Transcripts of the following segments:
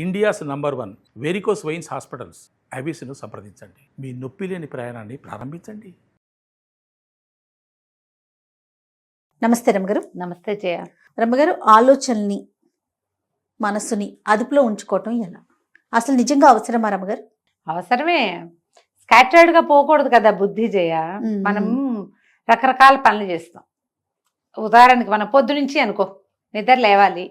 India's number 1 varicose veins hospitals ఐబీసీను సంప్రదించండి. మీ నొప్పి లేని ప్రయాణాన్ని ప్రారంభించండి. నమస్తే రమ్మగారు. నమస్తే జయ. రమ్మగారు, ఆలోచనల్ని మనసుని అదుపులో ఉంచుకోవటం ఎలా? అసలు నిజంగా అవసరమా రమ్మగారు? అవసరమే. స్కాటర్డ్గా పోకూడదు కదా బుద్ధి జయ. మనం రకరకాల పనులు చేస్తాం. ఉదాహరణకి మనం పొద్దునుంచి అనుకో, నిద్ర లేవాలి,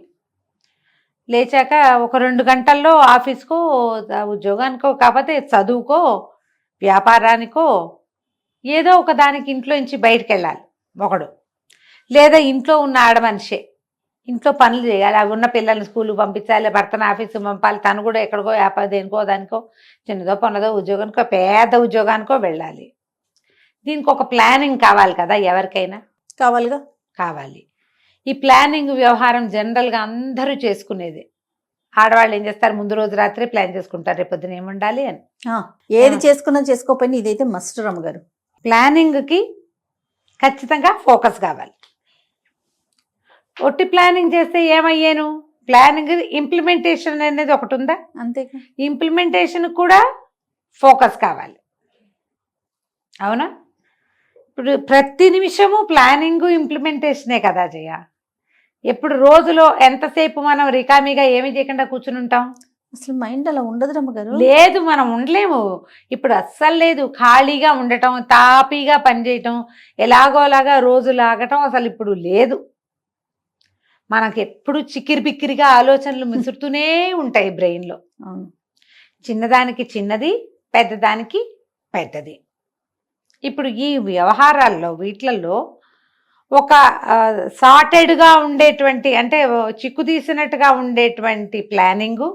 లేచాక ఒక 2 గంటల్లో ఆఫీస్కో ఉద్యోగానికో కాకపోతే చదువుకో వ్యాపారానికో ఏదో ఒక దానికి ఇంట్లో నుంచి బయటకు వెళ్ళాలి ఒకడు, లేదా ఇంట్లో ఉన్న ఆడమనిషే ఇంట్లో పనులు చేయాలి. అవి ఉన్న పిల్లల్ని స్కూల్కి పంపించాలి, భర్తను ఆఫీస్కి పంపాలి, తను కూడా ఎక్కడికో వ్యాపారం దేనికో దానికో చిన్నదో పన్నదో ఉద్యోగానికో పెద్ద ఉద్యోగానికో వెళ్ళాలి. దీనికి ఒక ప్లానింగ్ కావాలి కదా, ఎవరికైనా కావాలిగా. కావాలి. ఈ ప్లానింగ్ వ్యవహారం జనరల్గా అందరూ చేసుకునేది. ఆడవాళ్ళు ఏం చేస్తారు, ముందు రోజు రాత్రి ప్లాన్ చేసుకుంటారు రేపు పొద్దున ఏముండాలి అని. ఏది చేసుకున్నా చేసుకోకపోయినా ఇదైతే మస్ట్ రమ్మగారు. ప్లానింగ్కి ఖచ్చితంగా ఫోకస్ కావాలి. ఒట్టి ప్లానింగ్ చేస్తే ఏమయ్యాను, ప్లానింగ్ ఇంప్లిమెంటేషన్ అనేది ఒకటి ఉందా, అంతే. ఇంప్లిమెంటేషన్ కూడా ఫోకస్ కావాలి, అవునా? ఇప్పుడు ప్రతి నిమిషము ప్లానింగ్ ఇంప్లిమెంటేషనే కదా జయ. ఎప్పుడు రోజులో ఎంతసేపు మనం రికామీగా ఏమి చేయకుండా కూర్చుని ఉంటాం? అసలు మైండ్ అలా ఉండదు రమ్మగారు. లేదు, మనం ఉండలేము. ఇప్పుడు అస్సలు లేదు. ఖాళీగా ఉండటం, తాపీగా పనిచేయటం, ఎలాగోలాగా రోజు లాగటం అసలు ఇప్పుడు లేదు. మనకి ఎప్పుడు చిక్కిరి బిక్కిరిగా ఆలోచనలు మిసురుతూనే ఉంటాయి బ్రెయిన్లో. చిన్నదానికి చిన్నది, పెద్దదానికి పెద్దది. ఇప్పుడు ఈ వ్యవహారాల్లో వీటిల్లో ఒక సార్టెడ్గా ఉండేటువంటి, అంటే చిక్కు తీసినట్టుగా ఉండేటువంటి ప్లానింగు,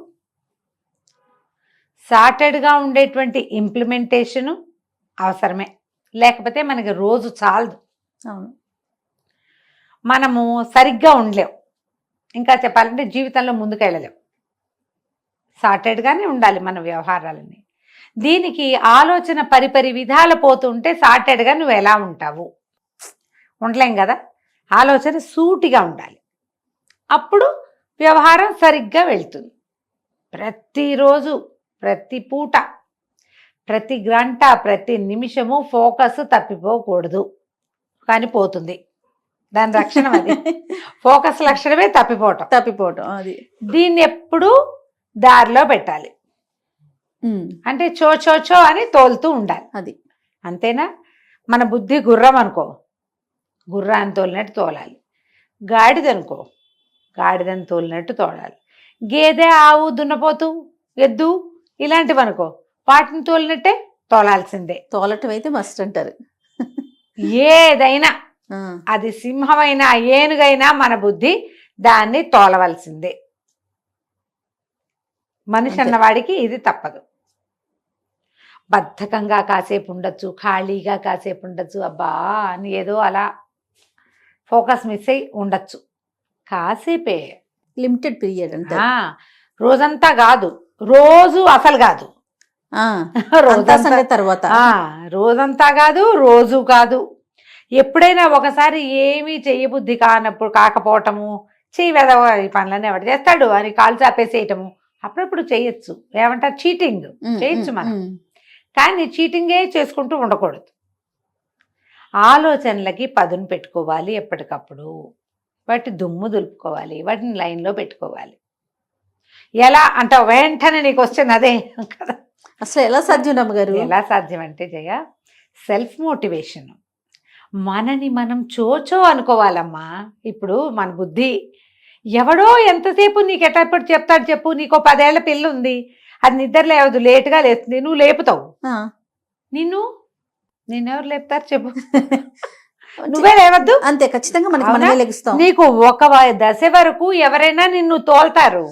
సార్టెడ్గా ఉండేటువంటి ఇంప్లిమెంటేషను అవసరమే. లేకపోతే మనకి రోజు చాలదు. అవును, మనము సరిగ్గా ఉండలేం. ఇంకా చెప్పాలంటే జీవితంలో ముందుకు వెళ్ళలేం. సార్టెడ్గానే ఉండాలి మన వ్యవహారాలని. దీనికి ఆలోచన పరిపరి విధాల పోతుంటే సార్టెడ్గా నువ్వు ఎలా ఉంటావు? ఉండలేం కదా. ఆలోచన సూటిగా ఉండాలి, అప్పుడు వ్యవహారం సరిగ్గా వెళ్తుంది. ప్రతిరోజు, ప్రతి పూట, ప్రతి గంట, ప్రతి నిమిషము ఫోకస్ తప్పిపోకూడదు. కానీ పోతుంది. దాని లక్షణం అది. ఫోకస్ లక్షణమే తప్పిపోవటం. అది దీన్ని ఎప్పుడు దారిలో పెట్టాలి. అంటే చో చో చో అని తోలుతూ ఉండాలి. అది అంతేనా? మన బుద్ధి గుర్రం అనుకో, గుర్రాన్ని తోలినట్టు తోలాలి. గాడిదనుకో, గాడిదని తోలినట్టు తోలాలి. గేదె, ఆవు, దున్నపోతు, ఎద్దు ఇలాంటివి అనుకో, వాటిని తోలినట్టే తోలాల్సిందే. తోలటం అయితే మస్ట్ అంటారు. ఏదైనా, అది సింహమైనా ఏనుగైనా మన బుద్ధి దాన్ని తోలవలసిందే. మనిషి అన్నవాడికి ఇది తప్పదు. బద్ధకంగా కాసేపు ఉండొచ్చు, ఖాళీగా కాసేపు ఉండొచ్చు, అబ్బా అని ఏదో అలా ఫోకస్ మిస్ అయి ఉండొచ్చు. కాసేపే, లిమిటెడ్ పీరియడ్ అంటే రోజంతా కాదు, రోజు అసలు కాదు, తర్వాత రోజంతా కాదు, రోజు కాదు. ఎప్పుడైనా ఒకసారి ఏమీ చెయ్యబుద్ధి కాకపోవటము, చెయ్యి వెదవ ఈ పనులన్నీ ఎవడు చేస్తాడు అని కాలు చాపేసేయటము అప్పుడప్పుడు చేయొచ్చు. ఏమంటారు, చీటింగ్ చేయొచ్చు మనం. కానీ చీటింగే చేసుకుంటూ ఉండకూడదు. ఆలోచనలకి పదును పెట్టుకోవాలి. ఎప్పటికప్పుడు వాటి దుమ్ము దులుపుకోవాలి, వాటిని లైన్లో పెట్టుకోవాలి. ఎలా అంటావు, వెంటనే నీకు వస్తుంది అదే కదా. అసలు ఎలా సాధ్యం అమ్మగారు? ఎలా సాధ్యం అంటే జయ, సెల్ఫ్ మోటివేషన్. మనని మనం చోచో అనుకోవాలమ్మా. ఇప్పుడు మన బుద్ధి ఎవడో ఎంతసేపు నీకు ఎట్టప్పుడు చెప్తాడు చెప్పు. నీకో 10 ఏళ్ల పిల్ల ఉంది, అది నిద్ర లేవదు, లేటుగా లేస్తుంది, నువ్వు లేపుతావు. నిన్నెవరు లేపుతారు చెప్పు? నువ్వే లేవద్దు. అంతే, ఖచ్చితంగా మనమే లెగుస్తాం. నీకు ఒక దశ వరకు ఎవరైనా నిన్ను తోలుతారు,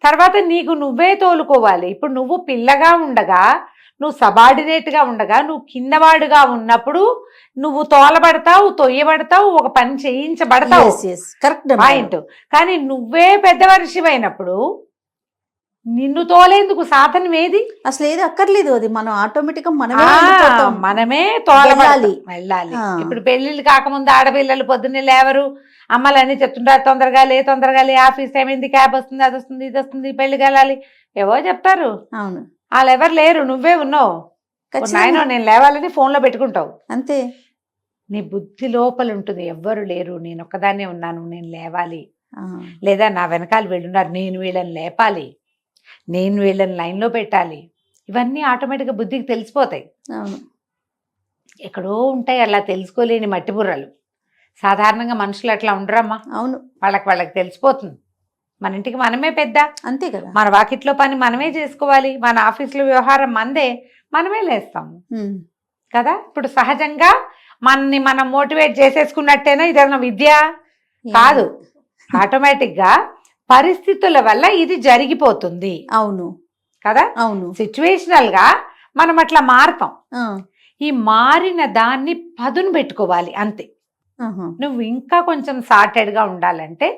తర్వాత నీకు నువ్వే తోలుకోవాలి. ఇప్పుడు నువ్వు పిల్లగా ఉండగా, నువ్వు సబార్డినేట్గా ఉండగా, నువ్వు కిందవాడుగా ఉన్నప్పుడు నువ్వు తోలబడతావు, తొయ్యబడతావు, ఒక పని చేయించబడతావు. Correct point. కానీ నువ్వే పెద్ద మనిషి అయినప్పుడు నిన్ను తోలేందుకు సాధనం ఏది? అసలు ఏది అక్కర్లేదు, అది మనం ఆటోమేటిక్ గా మనమే ఆ, వెళ్ళిపోతాం. మనమే తోలబడాలి, వెళ్ళాలి. వెళ్ళాలి. ఆ. ఇప్పుడు పెళ్లిళ్ళు కాకముందు ఆడపిల్లలు పొద్దున్నే లేవరు, అమ్మలు అన్ని చెప్తుంటారు, తొందరగా లే, ఆఫీస్ టైం అయింది, క్యాబ్ వస్తుంది, అది వస్తుంది, ఇది వస్తుంది, పెళ్లికి వెళ్ళాలి, ఏవో చెప్తారు. అవును, వాళ్ళు ఎవరు లేరు, నువ్వే ఉన్నావు. ఖచ్చితంగా. నాయన నేను లేవాలని ఫోన్లో పెట్టుకుంటావు. అంతే. నీ బుద్ధి లోపల ఉంటుంది, ఎవ్వరు లేరు, నేను ఒక్కదాన్నే ఉన్నాను, నేను లేవాలి. ఆ, లేదా నా వెనకాల వీళ్ళున్నారు, నేను వీళ్ళని లేపాలి, నేను వీళ్ళని లైన్లో పెట్టాలి. ఇవన్నీ ఆటోమేటిక్గా బుద్ధికి తెలిసిపోతాయి. అవును, ఎక్కడో ఉంటాయి అలా తెలుసుకోలేని మట్టి బుర్రలు. సాధారణంగా మనుషులు అట్లా ఉండరమ్మా. అవును, వాళ్ళకి తెలిసిపోతుంది. మన ఇంటికి మనమే పెద్ద, అంతే కదా. మన వాకిట్లో పని మనమే చేసుకోవాలి, మన ఆఫీసులో వ్యవహారం మందే, మనమే లేస్తాము ఉమ్, కదా. ఇప్పుడు సహజంగా మనని మనం మోటివేట్ చేసేసుకున్నట్టేనా ఇదేమన్నా విద్య? కాదు, ఆటోమేటిక్గా పరిస్థితుల వల్ల ఇది జరిగిపోతుంది అవును కదా. అవును. సిచ్యువేషనల్గా మనం అట్లా మారుతాం. ఆ, ఈ మారిన దాన్ని పదును పెట్టుకోవాలి అంతే. ఆహా. నువ్వు ఇంకా కొంచెం సార్టెడ్గా ఉండాలంటే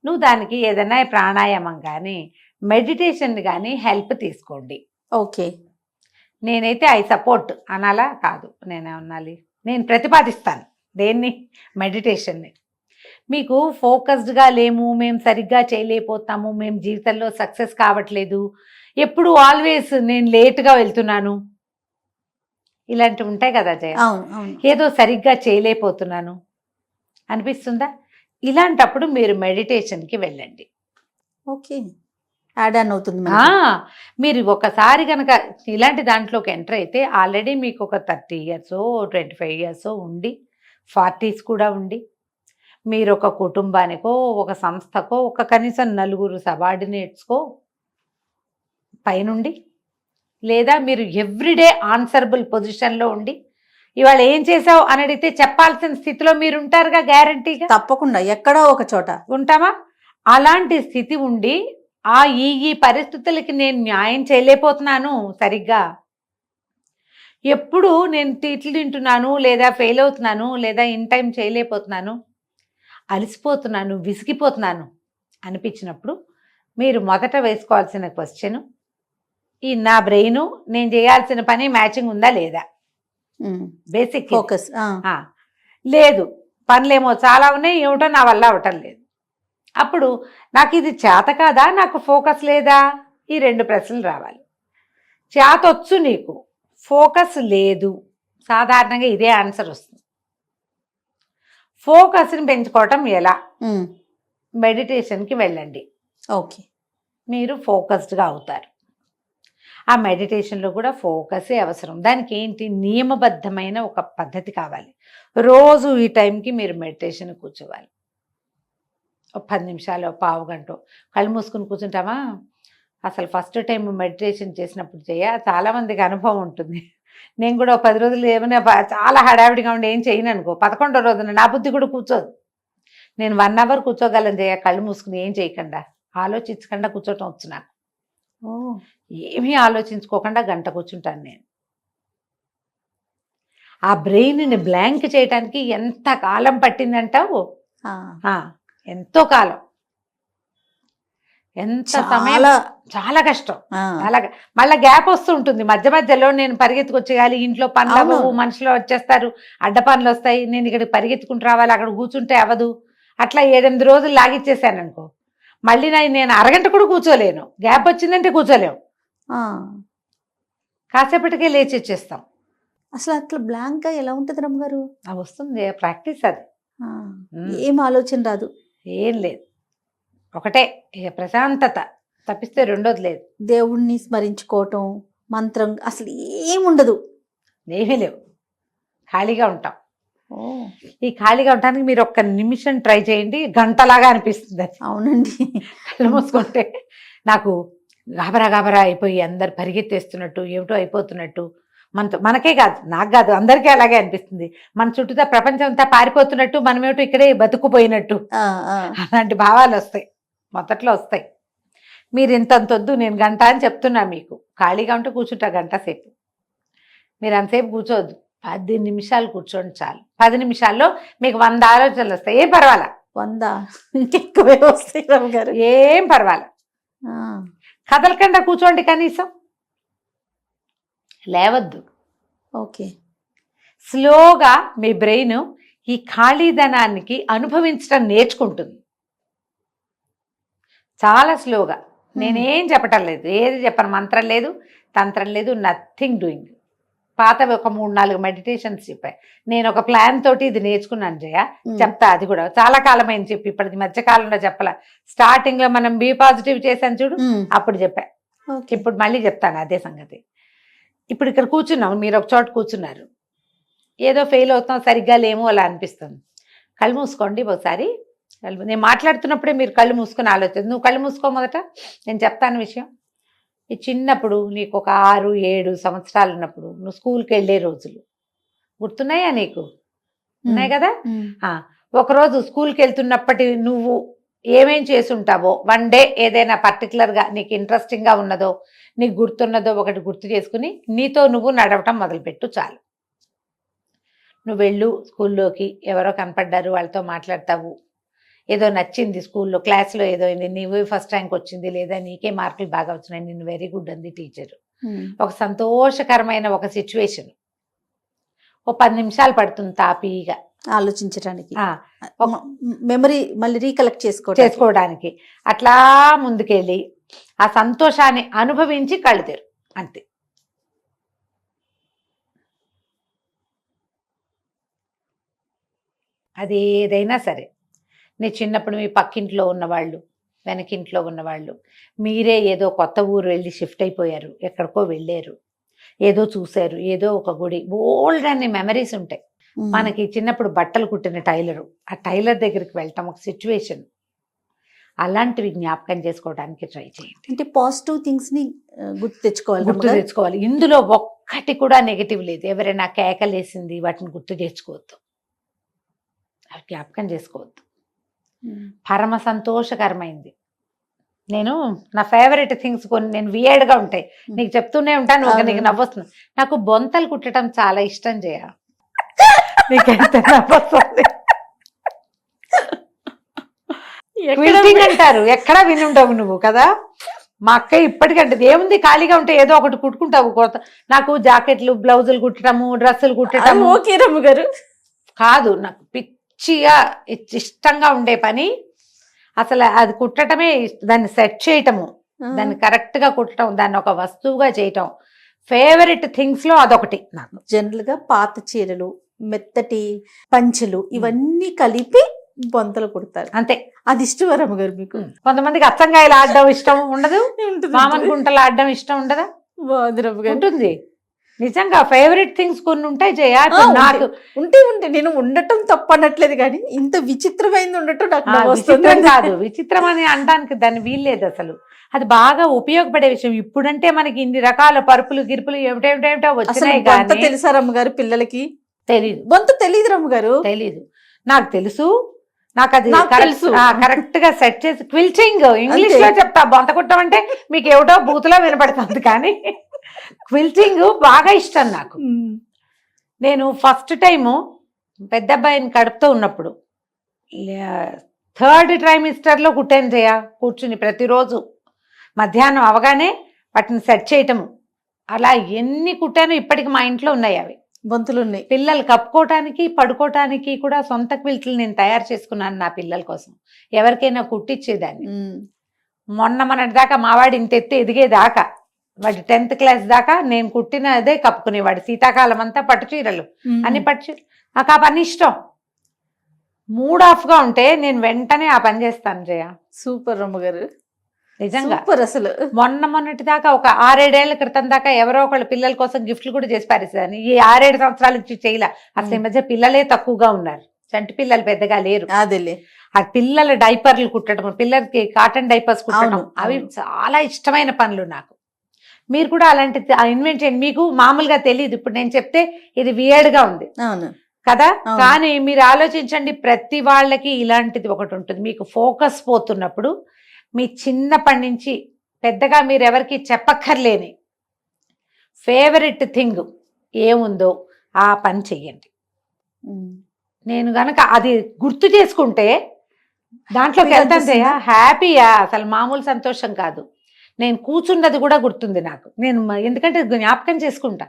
నువ్వు దానికి ఏదైనా ప్రాణాయామం కానీ మెడిటేషన్ కానీ హెల్ప్ తీసుకోండి. ఓకే. నేనైతే ఐ సపోర్ట్ అనాలా? కాదు, నేనేమనాలి, నేను ప్రతిపాదిస్తాను దేన్ని, మెడిటేషన్ని. మీకు ఫోకస్డ్గా లేము, మేము సరిగ్గా చేయలేకపోతాము, మేము జీవితంలో సక్సెస్ కావట్లేదు, ఎప్పుడు ఆల్వేస్ నేను లేట్గా వెళ్తున్నాను, ఇలాంటివి ఉంటాయి కదా జయ. అవును అవును. ఏదో సరిగ్గా చేయలేకపోతున్నాను అనిపిస్తుందా? ఇలాంటప్పుడు మీరు మెడిటేషన్కి వెళ్ళండి. ఓకే, యాడ్ ఆన్ అవుతుంది ఆ, మనకి. మీరు ఒకసారి కనుక ఇలాంటి దాంట్లోకి ఎంటర్ అయితే ఆల్రెడీ మీకు ఒక 30 ఇయర్స్ 25 ఇయర్స్ ఉండి 40s కూడా ఉండి మీరు ఒక కుటుంబానికో ఒక సంస్థకో ఒక కనీసం 4 సబార్డినేట్స్కో పైనుండి, లేదా మీరు ఎవ్రీడే ఆన్సరబుల్ పొజిషన్లో ఉండి ఇవాళ ఏం చేసావు అని అడిగితే చెప్పాల్సిన స్థితిలో మీరు ఉంటారుగా, గ్యారంటీగా తప్పకుండా ఎక్కడో ఒక చోట ఉంటామా? అలాంటి స్థితి ఉండి ఈ పరిస్థితులకి నేను న్యాయం చేయలేకపోతున్నాను సరిగ్గా, ఎప్పుడు నేను తిట్లు తింటున్నాను, లేదా ఫెయిల్ అవుతున్నాను, లేదా ఇన్ టైం చేయలేకపోతున్నాను, అలసిపోతున్నాను, విసిగిపోతున్నాను అనిపించినప్పుడు మీరు మొదట వేసుకోవాల్సిన క్వశ్చన్, ఈ నా బ్రెయిన్ నేను చేయాల్సిన పని మ్యాచింగ్ ఉందా లేదా, బేసిక్ ఫోకస్. లేదు, పనులేమో చాలా ఉన్నాయి, ఏమిటో నా వల్ల అవటం లేదు. అప్పుడు నాకు ఇది చేత కాదా, నాకు ఫోకస్ లేదా, ఈ 2 ప్రశ్నలు రావాలి. చేతొచ్చు నీకు, ఫోకస్ లేదు, సాధారణంగా ఇదే ఆన్సర్ వస్తుంది. ఫోకస్ని పెంచుకోవటం ఎలా? మెడిటేషన్కి వెళ్ళండి, ఓకే, మీరు ఫోకస్డ్గా అవుతారు. ఆ మెడిటేషన్లో కూడా ఫోకసే అవసరం. దానికి ఏంటి, నియమబద్ధమైన ఒక పద్ధతి కావాలి. రోజు ఈ టైంకి మీరు మెడిటేషన్ కూర్చోవాలి. 10 నిమిషాలు, పావు గంట కళ్ళు మూసుకుని కూర్చుంటామా? అసలు ఫస్ట్ టైం మెడిటేషన్ చేసినప్పుడు చాలామందికి అనుభవం ఉంటుంది. నేను కూడా 10 రోజులు ఏమైనా చాలా హడావిడిగా ఉండి ఏం చేయను అనుకో, 11వ రోజున నా బుద్ధి కూడా కూర్చోదు. నేను 1 అవర్ కూర్చోగలను కళ్ళు మూసుకుని ఏం చేయకుండా, ఆలోచించకుండా కూర్చోటం వచ్చు నాకు. ఏమీ ఆలోచించుకోకుండా గంట కూర్చుంటాను నేను. ఆ బ్రెయిన్ని బ్లాంక్ చేయడానికి ఎంత కాలం పట్టిందంటావు? ఎంతో కాలం, ఎంత సమయం, చాలా కష్టం. అలాగే మళ్ళీ గ్యాప్ వస్తూ ఉంటుంది మధ్య మధ్యలో. నేను పరిగెత్తుకొచ్చేయాలి, ఇంట్లో పనులు అవ్వవు, మనుషులు వచ్చేస్తారు, అడ్డ పనులు వస్తాయి, నేను ఇక్కడ పరిగెత్తుకుంటూ రావాలి, అక్కడ కూర్చుంటే అవ్వదు. అట్లా 7-8 రోజులు లాగిచ్చేసాను అనుకో, మళ్ళీ నేను అరగంట కూడా కూర్చోలేను. గ్యాప్ వచ్చిందంటే కూర్చోలేము, కాసేపటికే లేచి వచ్చేస్తాం. అసలు అట్లా బ్లాంక్ గా ఎలా ఉంటుంది రమ్మగారు? వస్తుంది, ప్రాక్టీస్ అది. ఏం ఆలోచన రాదు, ఏం లేదు, ఒకటే ప్రశాంతత తప్పిస్తే రెండోది లేదు. దేవుణ్ణి స్మరించుకోవటం, మంత్రం అసలు ఏముండదు, ఏమీ లేవు, ఖాళీగా ఉంటాం. ఈ ఖాళీగా ఉండడానికి మీరు 1 నిమిషం ట్రై చేయండి, గంటలాగా అనిపిస్తుంది. అవునండి, కళ్ళు మూసుకుంటే నాకు గాబరా అయిపోయి అందరు పరిగెత్తేస్తున్నట్టు, ఏమిటో అయిపోతున్నట్టు, మనకే కాదు, నాకు కాదు, అందరికీ అలాగే అనిపిస్తుంది. మన చుట్టూతా ప్రపంచం అంతా పారిపోతున్నట్టు, మనమేమిటో ఇక్కడే బతుకుపోయినట్టు, అలాంటి భావాలు వస్తాయి, మొదట్లో వస్తాయి. మీరు ఇంతంతొద్దు, నేను గంట అని చెప్తున్నా మీకు. ఖాళీగా ఉంటే కూర్చుంటా గంట సేపు, మీరు అంతసేపు కూర్చోవద్దు, 10 నిమిషాలు కూర్చోండి చాలు. 10 నిమిషాల్లో మీకు 100 ఆలోచనలు వస్తాయి, ఏం పర్వాలా. 100 ఇంకెక్కువే వస్తాయి రమ్మగారు, ఏం పర్వాలా. కదలకుండా కూర్చోండి, కనీసం లేవద్దు. ఓకే. స్లోగా మీ బ్రెయిన్ ఈ ఖాళీదనానికి అనుభవించడం నేర్చుకుంటుంది, చాలా స్లోగా. నేనేం చెప్పటం లేదు, ఏది చెప్పను, మంత్రం లేదు, తంత్రం లేదు, నథింగ్ డూయింగ్. పాతవి ఒక 3-4 మెడిటేషన్స్ చెప్పాయి. నేను ఒక ప్లాన్ తోటి ఇది నేర్చుకున్నాను జయ, చెప్తా. అది కూడా చాలా కాలమైంది చెప్పి, ఇప్పటికి మధ్య కాలంలో చెప్పాల. స్టార్టింగ్ లో మనం బి పాజిటివ్ చేశాను చూడు, అప్పుడు చెప్పా. ఇప్పుడు మళ్ళీ చెప్తాను అదే సంగతి. ఇప్పుడు ఇక్కడ కూర్చున్నాం, మీరు ఒక చోట కూర్చున్నారు, ఏదో ఫెయిల్ అవుతాం, సరిగ్గా లేమో అలా అనిపిస్తుంది. కళ్ళు మూసుకోండి ఒకసారి. నేను మాట్లాడుతున్నప్పుడే మీరు కళ్ళు మూసుకొని ఆలోచన. నువ్వు కళ్ళు మూసుకో మొదట, నేను చెప్తాను విషయం. ఈ చిన్నప్పుడు నీకు ఒక 6-7 సంవత్సరాలు ఉన్నప్పుడు నువ్వు స్కూల్కి వెళ్ళే రోజులు గుర్తున్నాయా నీకు? ఉన్నాయి కదా. ఒకరోజు స్కూల్కి వెళ్తున్నప్పటి నువ్వు ఏమేం చేసుంటావో, వన్ డే ఏదైనా పర్టికులర్గా నీకు ఇంట్రెస్టింగ్గా ఉన్నదో, నీకు గుర్తున్నదో ఒకటి గుర్తు చేసుకుని నీతో నువ్వు నడవటం మొదలుపెట్టు చాలు. నువ్వు వెళ్ళు స్కూల్లోకి, ఎవరో కనపడ్డారు, వాళ్ళతో మాట్లాడతావు. ఏదో నచ్చింది స్కూల్లో, క్లాస్లో ఏదో అయింది, నీవు ఫస్ట్ ర్యాంక్ వచ్చింది, లేదా నీకే మార్కులు బాగా వచ్చినాయి, నిన్ను వెరీ గుడ్ అంది టీచరు. ఒక సంతోషకరమైన ఒక సిచ్యువేషన్, ఓ 10 నిమిషాలు పడుతుంది తాపీగా ఆలోచించడానికి, మెమరీ మళ్ళీ రీకలెక్ట్ చేసుకోవడానికి. అట్లా ముందుకెళ్ళి ఆ సంతోషాన్ని అనుభవించి కళ్ళు తెరు, అంతే. అది ఏదైనా సరే, నీ చిన్నప్పుడు మీ పక్కింట్లో ఉన్నవాళ్ళు, వెనకింట్లో ఉన్నవాళ్ళు, మీరే ఏదో కొత్త ఊరు వెళ్ళి షిఫ్ట్ అయిపోయారు, ఎక్కడికో వెళ్ళారు, ఏదో చూశారు, ఏదో ఒక గుడి, బోల్డ్ అన్ని మెమరీస్ ఉంటాయి మనకి. చిన్నప్పుడు బట్టలు కుట్టిన టైలరు, ఆ టైలర్ దగ్గరికి వెళ్ళటం ఒక సిచ్యువేషన్, అలాంటివి జ్ఞాపకం చేసుకోవడానికి ట్రై చేయండి. అంటే పాజిటివ్ థింగ్స్ ని గుర్తు తెచ్చుకోవాలి. ఇందులో ఒక్కటి కూడా నెగిటివ్ లేదు. ఎవరైనా కేకలేసింది వాటిని గుర్తు తెచ్చుకోవద్దు, అవి జ్ఞాపకం చేసుకోవద్దు. పరమ సంతోషకరమైంది. నేను నా ఫేవరెట్ థింగ్స్ కొన్ని నేను వియర్డ్గా ఉంటాయి, నీకు చెప్తూనే ఉంటాను, నీకు నవ్వొస్తుంది. నాకు బొంతలు కుట్టడం చాలా ఇష్టం జయ, నీకెంత నవ్వొస్తుంది. క్విల్టింగ్ అంటారు, ఎక్కడా వినుండవు నువ్వు కదా. మా అక్క ఇప్పటికంటే ఏముంది, ఖాళీగా ఉంటే ఏదో ఒకటి కుట్టుకుంటావు. నాకు జాకెట్లు, బ్లౌజులు కుట్టడము, డ్రెస్సులు కుట్టడము ఓకే రమ్మ గారు కాదు, నాకు పిచ్చిగా ఇష్టంగా ఉండే పని. అసలు అది కుట్టడమే, దాన్ని సెట్ చేయటము, దాన్ని కరెక్ట్గా కుట్టడం, దాన్ని ఒక వస్తువుగా చేయటం ఫేవరెట్ థింగ్స్ లో అదొకటి నాకు. జనరల్ గా పాత చీరలు, మెత్తటి పంచెలు ఇవన్నీ కలిపి బొంతలు కుడతారు, అంతే. అది ఇష్టం రమ్మ గారు మీకు? కొంతమందికి అచ్చంగాయలు ఆడడం ఇష్టం ఉండదు, మామూలు గుంటలు ఆడడం ఇష్టం ఉండదా? ఉంటుంది. నిజంగా ఫేవరెట్ థింగ్స్ కొన్ని ఉంటాయి జయ. నాకు ఉంటే నేను ఉండటం తప్పు అనట్లేదు, కానీ ఇంత విచిత్రమైంది ఉండటం నాకు విచిత్రం కాదు, విచిత్రం అని అనడానికి దాన్ని వీల్లేదు అసలు. అది బాగా ఉపయోగపడే విషయం. ఇప్పుడంటే మనకి ఇన్ని రకాల పరుపులు గిరుపులు ఏమిటేమిటో వచ్చినాయి, కానీ తెలుసా రమ్మ గారు పిల్లలకి? తెలీదు. బొంత తెలీదు రమ్మ గారు? తెలీదు. నాకు తెలుసు, నాకు అది కరెక్ట్ గా సెట్ చేసి క్విల్టింగ్ ఇంగ్లీష్ లో చెప్తా. బొంత కుట్టం అంటే మీకు ఏమిటో బూతులో వినపడుతుంది, కానీ క్విల్టింగ్ బాగా ఇష్టం నాకు. నేను ఫస్ట్ టైము పెద్ద అబ్బాయిని కడుపుతూ ఉన్నప్పుడు 3rd ట్రైమిస్టర్లో కుట్టాను జయ, కూర్చుని ప్రతిరోజు మధ్యాహ్నం అవగానే వాటిని సెట్ చేయటము. అలా ఎన్ని కుట్టానో ఇప్పటికి మా ఇంట్లో ఉన్నాయి అవి బొంతులు ఉన్నాయి. పిల్లలు కప్పుకోవటానికి పడుకోవటానికి కూడా సొంత క్విల్ట్లు నేను తయారు చేసుకున్నాను నా పిల్లల కోసం, ఎవరికైనా కుట్టించేదాన్ని. మొన్నటి దాకా మావాడి ఇంత ఎత్తి ఎదిగేదాకా, వాడి 10th క్లాస్ దాకా నేను కుట్టినదే కప్పుకునేవాడు. శీతాకాలం అంతా పట్టు చీరలు, అన్ని పట్టు చీరలు. నాకు ఆ పని ఇష్టం. మూడ్ ఆఫ్గా ఉంటే నేను వెంటనే ఆ పని చేస్తాను జయ. సూపర్ రమ్మ గారు, నిజంగా. అసలు మొన్నటి దాకా ఒక 6-7 ఏళ్ల క్రితం దాకా ఎవరో ఒకళ్ళ పిల్లల కోసం గిఫ్ట్లు కూడా చేసి పారేసేదాన్ని. ఈ 6-7 సంవత్సరాల నుంచి చేయలే. అసలు ఈ మధ్య పిల్లలే తక్కువగా ఉన్నారు, చంటి పిల్లలు పెద్దగా లేరు. అదేలే. ఆ పిల్లల డైపర్లు కుట్టడం, పిల్లలకి కాటన్ డైపర్స్ కుట్టడం, అవి చాలా ఇష్టమైన పనులు నాకు. మీరు కూడా అలాంటి ఇన్వెంట్ చేయండి. మీకు మామూలుగా తెలియదు, ఇప్పుడు నేను చెప్తే ఇది వియర్డ్గా ఉంది కదా, కానీ మీరు ఆలోచించండి. ప్రతి వాళ్ళకి ఇలాంటిది ఒకటి ఉంటుంది. మీకు ఫోకస్ పోతున్నప్పుడు మీ చిన్నప్పటి నుంచి పెద్దగా మీరు ఎవరికి చెప్పక్కర్లేని ఫేవరెట్ థింగ్ ఏముందో ఆ పని చెయ్యండి. నేను గనక అది గుర్తు చేసుకుంటే దాంట్లోకి వెళ్తాను జయ, హ్యాపీయా, అసలు మామూలు సంతోషం కాదు. నేను కూర్చున్నది కూడా గుర్తుంది నాకు. నేను ఎందుకంటే జ్ఞాపకం చేసుకుంటా.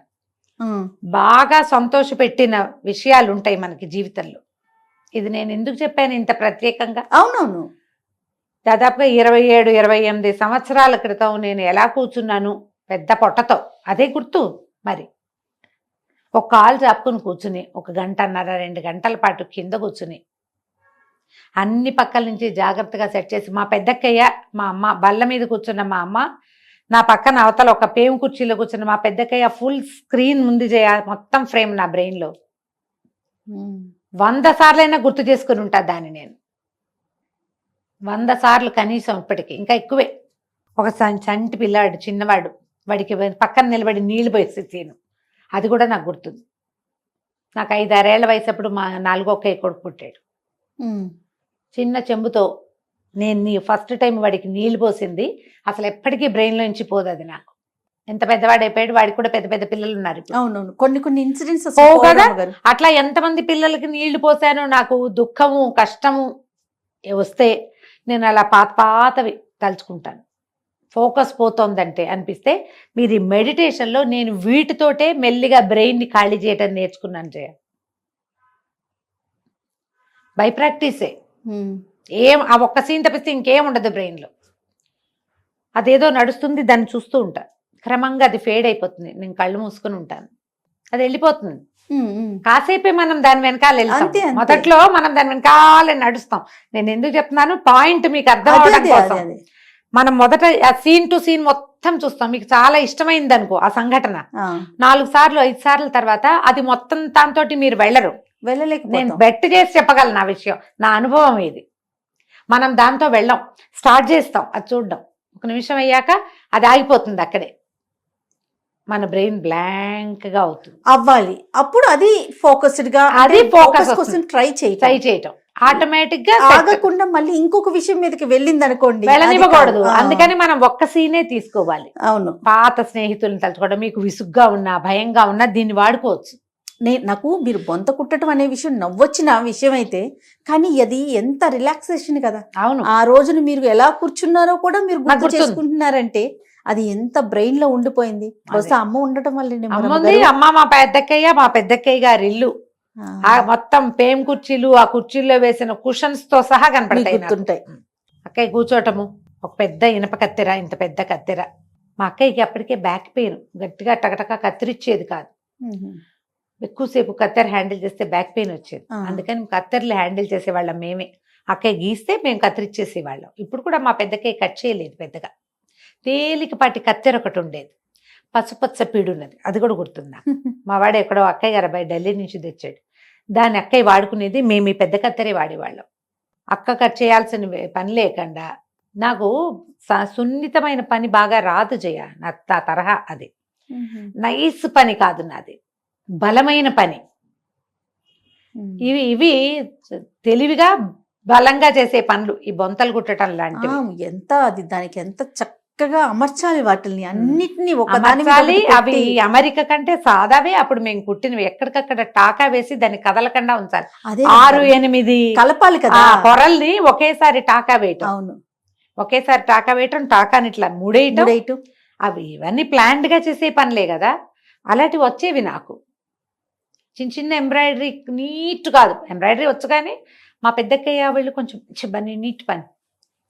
ఉమ్, బాగా సంతోషపెట్టిన విషయాలు ఉంటాయి మనకి జీవితంలో. ఇది నేను ఎందుకు చెప్పాను ఇంత ప్రత్యేకంగా? అవునవును. దాదాపుగా 27-28 సంవత్సరాల క్రితం నేను ఎలా కూర్చున్నాను పెద్ద పొట్టతో, అదే గుర్తు. మరి ఒక కాలు చాపుకుని కూర్చుని 1 గంటన్నర 2 గంటల పాటు కింద కూర్చుని అన్ని పక్కల నుంచి జాగ్రత్తగా సెట్ చేసి, మా పెద్దక్కయ్య, మా అమ్మ బల్ల మీద కూర్చున్న మా అమ్మ, నా పక్కన అవతల ఒక పేము కుర్చీలో కూర్చున్న మా పెద్దక్కయ్య, ఫుల్ స్క్రీన్ ముందు మొత్తం ఫ్రేమ్ నా బ్రెయిన్లో. 100 సార్లైనా గుర్తు చేసుకుని ఉంటా దాన్ని నేను. 100 సార్లు కనీసం, ఇప్పటికీ ఇంకా ఎక్కువే. ఒక చంటి పిల్లాడు చిన్నవాడు, వాడికి పక్కన నిలబడి నీళ్లు పోసే సీను, అది కూడా నాకు గుర్తుంది. నాకు 5-6 ఏళ్ల వయసు అప్పుడు మా 4వ అక్కయ్య కొడుకు పుట్టాడు. చిన్న చెంబుతో నేను ఫస్ట్ టైం వాడికి నీళ్లు పోసింది అసలు ఎప్పటికీ బ్రెయిన్లో నుంచి పోదు అది నాకు. ఎంత పెద్దవాడు అయిపోయాడు, వాడికి కూడా పెద్ద పెద్ద పిల్లలు ఉన్నారు ఇప్పుడు. అవునవును, కొన్ని ఇన్సిడెంట్స్ కదా. అట్లా ఎంతమంది పిల్లలకి నీళ్లు పోసానో, నాకు దుఃఖము కష్టము వస్తే నేను అలా పాతవి తలుచుకుంటాను. ఫోకస్ పోతోందంటే అనిపిస్తే, మీరు ఈ మెడిటేషన్లో నేను వీటితోటే మెల్లిగా బ్రెయిన్ని ఖాళీ చేయడం నేర్చుకున్నాను జయ. బై ప్రాక్టీసే. ఆ ఒక్క సీన్ తప్పిస్తే ఇంకేం ఉండదు బ్రెయిన్లో. అదేదో నడుస్తుంది, దాన్ని చూస్తూ ఉంటా. క్రమంగా అది ఫేడ్ అయిపోతుంది, నేను కళ్ళు మూసుకుని ఉంటాను, అది వెళ్ళిపోతుంది. కాసేపే మనం దాని వెనకాల వెళ్తాం. మొదట్లో మనం దాని వెనకాలే నడుస్తాం. నేను ఎందుకు చెప్తున్నాను, పాయింట్ మీకు అర్థం అవడం కోసం. మనం మొదట ఆ సీన్ టు సీన్ మొత్తం చూస్తాం. మీకు చాలా ఇష్టమైంది అనుకో ఆ సంఘటన, 4 సార్లు 5 సార్లు తర్వాత అది మొత్తం దాంతో మీరు వెళ్ళరు. నేను బెట్ చేసి చెప్పగలను ఆ విషయం, నా అనుభవం ఇది. మనం దాంతో వెళ్ళాం, స్టార్ట్ చేస్తాం అది చూడడం. 1 నిమిషం అయ్యాక అది ఆగిపోతుంది అక్కడే, మన బ్రెయిన్ బ్లాంక్ గా అవుతుంది. అవ్వాలి, అప్పుడు అది ఫోకస్డ్ గా, అది ఫోకస్ కోసం ట్రై చేయటం ఆటోమేటిక్ గా ఆగకుండా మళ్ళీ ఇంకొక విషయం మీదకి వెళ్ళింది అనుకోండి, వెళ్ళనివ్వకూడదు. అందుకని మనం ఒక్క సీనే తీసుకోవాలి. అవును, పాత స్నేహితులను తలుచుకోవడం, మీకు విసుగ్గా ఉన్నా భయంగా ఉన్నా దీన్ని వాడుకోవచ్చు. నాకు మీరు బొంత కుట్టడం అనే విషయం నవ్వొచ్చిన విషయం అయితే, కానీ అది ఎంత రిలాక్సేషన్ కదా. అవును, ఆ రోజున మీరు ఎలా కూర్చున్నారో కూడా మీరు గుర్తు చేసుకుంటున్నారంటే అది ఎంత బ్రెయిన్ లో ఉండిపోయింది. బహుశా అమ్మ ఉండటం వల్ల. అమ్మ మా పెద్దక్కయ్య గారి ఇల్లు మొత్తం పేమ్ కుర్చీలు, ఆ కుర్చీల్లో వేసిన కుషన్స్ తో సహా కనపడతాయి. అక్కయ్య కూర్చోటము, ఒక పెద్ద ఇనప కత్తెర, ఇంత పెద్ద కత్తెర. మా అక్కయ్యకి అప్పటికే బ్యాక్ పెయిన్, గట్టిగా టకటక కత్తిరిచ్చేది కాదు. ఎక్కువసేపు కత్తెర హ్యాండిల్ చేస్తే బ్యాక్ పెయిన్ వచ్చేది. అందుకని కత్తెరలు హ్యాండిల్ చేసేవాళ్ళం మేమే. అక్కయ్య గీస్తే మేము కత్తిరిచ్చేసేవాళ్ళం. ఇప్పుడు కూడా మా పెద్దక్కయ్య కట్ చేయలేదు పెద్దగా. తేలికపాటి కత్తెర ఒకటి ఉండేది, పచ్చ పీడున్నది, అది కూడా గుర్తుందా. మా వాడు ఎక్కడో అక్కయ్య గారు ఢిల్లీ నుంచి తెచ్చాడు. దాన్ని అక్కయ్య వాడుకునేది, మేము ఈ పెద్ద కత్తెరే వాడేవాళ్ళం. అక్క కట్ చేయాల్సిన పని లేకుండా. నాకు సున్నితమైన పని బాగా రాదు జయ, నా తరహా అది. నైస్ పని కాదు నాది, బలమైన పని. ఇవి తెలివిగా బలంగా చేసే పనులు, ఈ బొంతలు కుట్టడం లాంటివి. ఎంత అది దానికి ఎంత చక్కగా అమర్చాలి వాటిని అన్నిటినీ. అవి అమెరికా కంటే సాదావే అప్పుడు మేము కుట్టినవి. ఎక్కడికక్కడ టాకా వేసి దాన్ని కదలకుండా ఉంచాలి. 6-8 కలపాలి కదా పొరల్ని ఒకేసారి టాకా వేయటం. అవును, ఒకేసారి టాకా వేయటం, టాకాని ఇట్లా ముడేయటం. అవి ఇవన్నీ ప్లాన్డ్ గా చేసే పనులే కదా. అలాంటివి వచ్చేవి నాకు. చిన్న ఎంబ్రాయిడరీ, నీట్ కాదు ఎంబ్రాయిడరీ వచ్చు, కానీ మా పెద్దక్కయ్య వాళ్ళు కొంచెం నీట్ పని,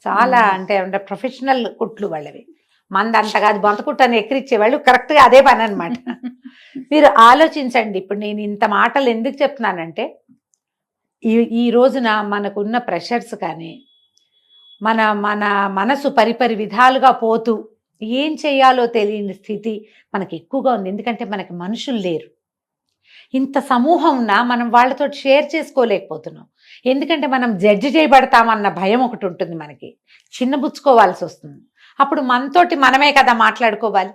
చాలా అంటే ప్రొఫెషనల్ కుట్లు వాళ్ళవి. మంది అంత కాదు, బొంత కుట్టని ఎక్కిరిచ్చేవాళ్ళు. కరెక్ట్గా అదే పని అనమాట. మీరు ఆలోచించండి. ఇప్పుడు నేను ఇంత మాటలు ఎందుకు చెప్తున్నానంటే, ఈ రోజున మనకున్న ప్రెషర్స్ కానీ, మన మనసు పరిపరి విధాలుగా పోతూ ఏం చేయాలో తెలియని స్థితి మనకి ఎక్కువగా ఉంది. ఎందుకంటే మనకి మనుషులు లేరు. ఇంత సమూహం ఉన్నా మనం వాళ్ళతో షేర్ చేసుకోలేకపోతున్నాం. ఎందుకంటే మనం జడ్జి చేయబడతామన్న భయం ఒకటి ఉంటుంది మనకి, చిన్నబుచ్చుకోవాల్సి వస్తుంది. అప్పుడు మనతోటి మనమే కదా మాట్లాడుకోవాలి,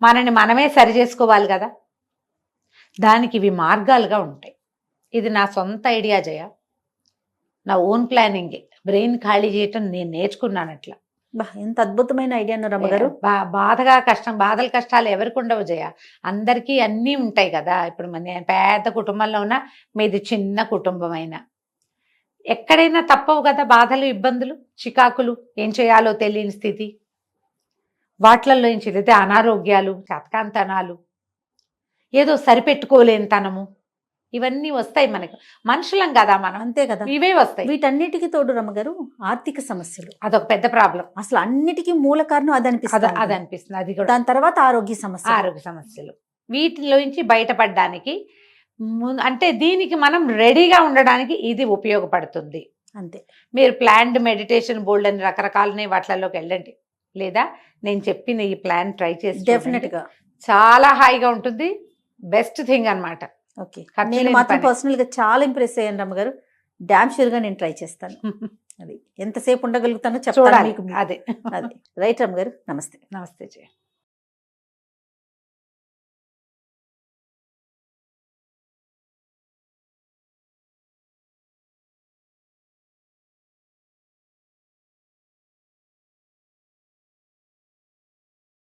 మనని మనమే సరి చేసుకోవాలి కదా. దానికి ఇవి మార్గాలుగా ఉంటాయి. ఇది నా సొంత ఐడియా జయ, నా ఓన్ ప్లానింగే. బ్రెయిన్ ఖాళీ చేయటం నేను నేర్చుకున్నాను అట్లా. ఎంత అద్భుతమైన ఐడియా రమ్మగారు. బాధలు కష్టాలు ఎవరికి ఉండవు జయ, అందరికీ అన్నీ ఉంటాయి కదా. ఇప్పుడు నేను పెద్ద కుటుంబంలో ఉన్నా, మీది చిన్న కుటుంబం అయినా ఎక్కడైనా తప్పవు కదా బాధలు, ఇబ్బందులు, చికాకులు, ఏం చేయాలో తెలియని స్థితి. వాటిల్లో నుంచి లేదా అనారోగ్యాలు, చతకాంతనాలు, ఏదో సరిపెట్టుకోలేనితనము, ఇవన్నీ వస్తాయి మనకు. మనుషులం కదా మనం, అంతే కదా. ఇవే వస్తాయి. వీటన్నిటికీ తోడు రమ్మగారు ఆర్థిక సమస్యలు, అదొక పెద్ద ప్రాబ్లం. అసలు అన్నిటికీ మూల కారణం అది అనిపిస్తుంది. అది అనిపిస్తుంది. అది కూడా దాని తర్వాత ఆరోగ్య సమస్య. ఆరోగ్య సమస్యలు. వీటిలో నుంచి బయటపడడానికి అంటే దీనికి మనం రెడీగా ఉండడానికి ఇది ఉపయోగపడుతుంది. అంతే. మీరు ప్లాన్డ్ మెడిటేషన్ బోల్డ్ అని రకరకాలనే వాటిలోకి వెళ్ళండి, లేదా నేను చెప్పిన ఈ ప్లాన్ ట్రై చేసి డెఫినెట్ గా చాలా హాయిగా ఉంటుంది. బెస్ట్ థింగ్ అన్నమాట. ఓకే, నేను మాత్రం పర్సనల్ గా చాలా ఇంప్రెస్ అయ్యాను రమ్మగారు. డామ్ షూర్ గా నేను ట్రై చేస్తాను. అది ఎంతసేపు ఉండగలుగుతానో చెప్తాను మీకు. అదే రైట్ రమ్మగారు, నమస్తే. నమస్తే జయ.